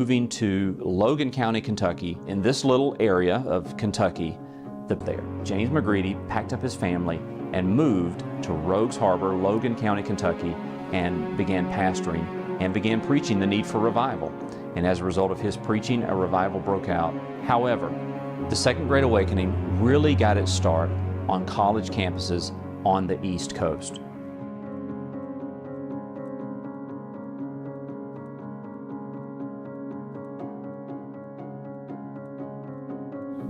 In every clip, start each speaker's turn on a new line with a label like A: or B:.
A: moving to Logan County, Kentucky. In this little area of Kentucky, James McGready packed up his family and moved to Rogues Harbor, Logan County, Kentucky, and began pastoring and began preaching the need for revival. And as a result of his preaching, a revival broke out. However, the Second Great Awakening really got its start on college campuses on the East Coast.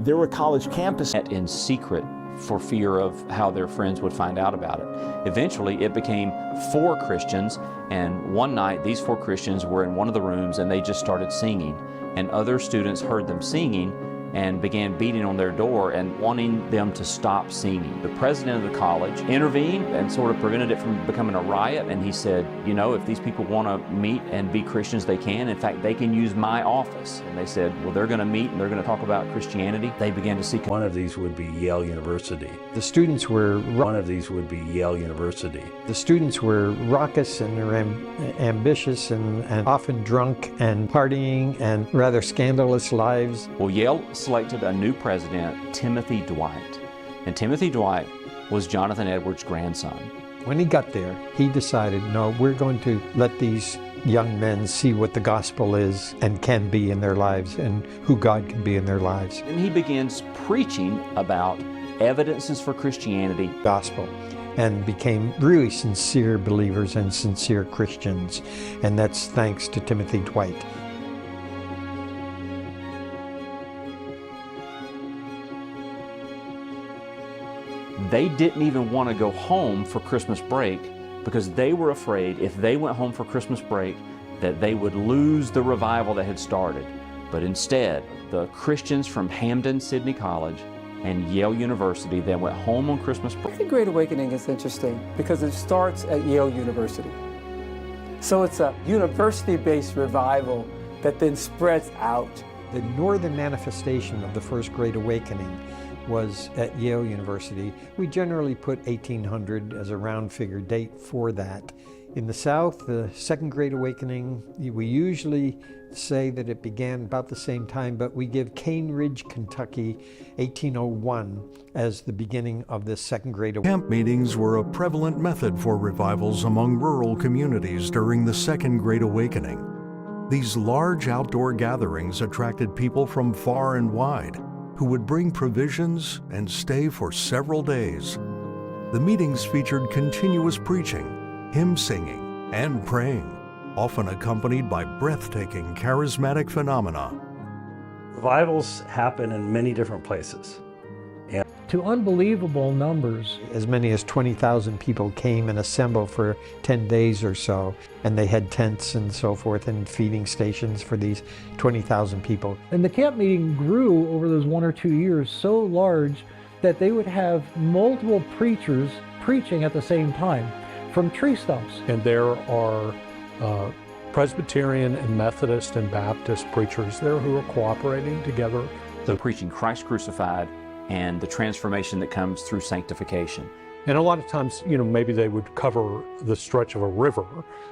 B: There were college campuses
A: in secret for fear of how their friends would find out about it. Eventually, it became 4 Christians, and one night these 4 Christians were in one of the rooms and they just started singing, and other students heard them singing and began beating on their door and wanting them to stop singing. The president of the college intervened and sort of prevented it from becoming a riot, and he said, you know, if these people want to meet and be Christians, they can. In fact, they can use my office. And they said, well, they're going to meet and they're going to talk about Christianity. They began to seek.
C: One of these would be Yale University.
D: The students were...
C: One of these would be Yale University.
D: The students were raucous and ambitious and often drunk and partying and rather scandalous lives.
A: Well, Yale selected a new president, Timothy Dwight. And Timothy Dwight was Jonathan Edwards' grandson.
D: When he got there, he decided, no, we're going to let these young men see what the gospel is and can be in their lives and who God can be in their lives.
A: And he begins preaching about evidences for Christianity.
D: Gospel. And became really sincere believers and sincere Christians. And that's thanks to Timothy Dwight.
A: They didn't even want to go home for Christmas break because they were afraid if they went home for Christmas break that they would lose the revival that had started. But instead, the Christians from Hampden-Sydney College and Yale University then went home on Christmas break.
E: The Great Awakening is interesting because it starts at Yale University. So it's a university-based revival that then spreads out.
D: The northern manifestation of the First Great Awakening was at Yale University. We generally put 1800 as a round figure date for that. In the South, the Second Great Awakening, we usually say that it began about the same time, but we give Cane Ridge, Kentucky, 1801 as the beginning of the Second Great Awakening.
F: Camp meetings were a prevalent method for revivals among rural communities during the Second Great Awakening. These large outdoor gatherings attracted people from far and wide, who would bring provisions and stay for several days. The meetings featured continuous preaching, hymn singing, and praying, often accompanied by breathtaking charismatic phenomena.
C: Revivals happen in many different places.
G: To unbelievable numbers.
D: As many as 20,000 people came and assembled for 10 days or so, and they had tents and so forth and feeding stations for these 20,000 people.
G: And the camp meeting grew over those 1 or 2 years so large that they would have multiple preachers preaching at the same time from tree stumps.
H: And there are Presbyterian and Methodist and Baptist preachers there who are cooperating together.
A: So preaching Christ crucified and the transformation that comes through sanctification.
H: And a lot of times, you know, maybe they would cover the stretch of a river.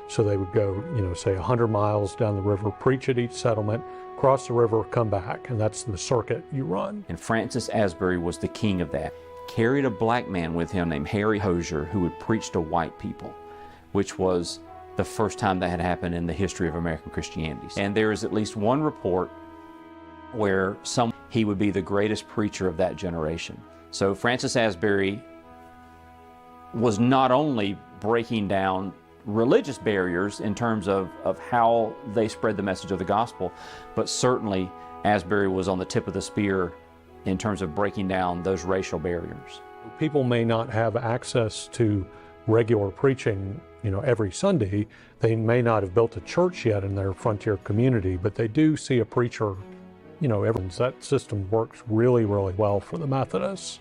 H: So they would go, you know, say 100 miles down the river, preach at each settlement, cross the river, come back. And that's the circuit you run.
A: And Francis Asbury was the king of that. Carried a black man with him named Harry Hosier who would preach to white people, which was the first time that had happened in the history of American Christianity. And there is at least one report where he would be the greatest preacher of that generation. So Francis Asbury was not only breaking down religious barriers in terms of how they spread the message of the gospel, but certainly Asbury was on the tip of the spear in terms of breaking down those racial barriers.
H: People may not have access to regular preaching, you know, every Sunday. They may not have built a church yet in their frontier community, but they do see a preacher, you know, that system works really, really well for the Methodists.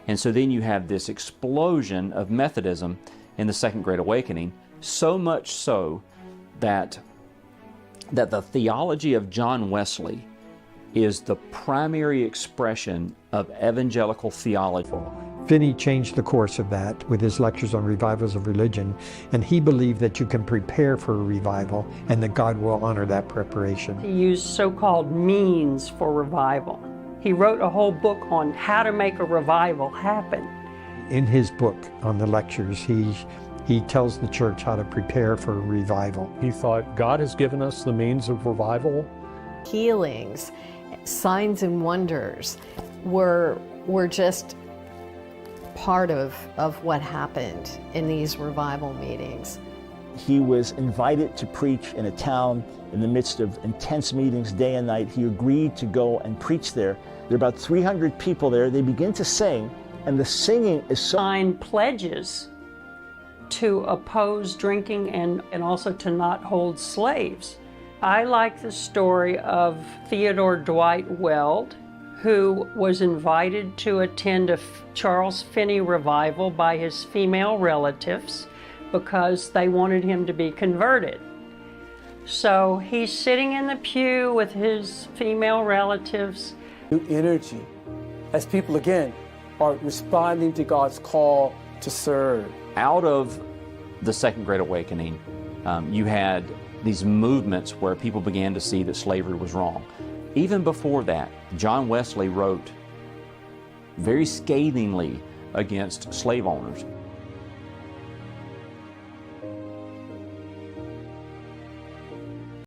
A: And so then you have this explosion of Methodism in the Second Great Awakening, so much so that the theology of John Wesley is the primary expression of evangelical theology.
D: Finney changed the course of that with his lectures on revivals of religion, and he believed that you can prepare for a revival and that God will honor that preparation.
I: He used so-called means for revival. He wrote a whole book on how to make a revival happen.
D: In his book on the lectures, he tells the church how to prepare for a revival.
H: He thought God has given us the means of revival.
J: Healings, signs and wonders were just part of what happened in these revival meetings.
B: He was invited to preach in a town in the midst of intense meetings day and night. He agreed to go and preach there. There are about 300 people there. They begin to sing, and the singing is so...
I: Signed pledges to oppose drinking and also to not hold slaves. I like the story of Theodore Dwight Weld, who was invited to attend a Charles Finney revival by his female relatives because they wanted him to be converted. So he's sitting in the pew with his female relatives.
E: New energy as people again are responding to God's call to serve.
A: Out of the Second Great Awakening, you had these movements where people began to see that slavery was wrong. Even before that, John Wesley wrote very scathingly against slave owners.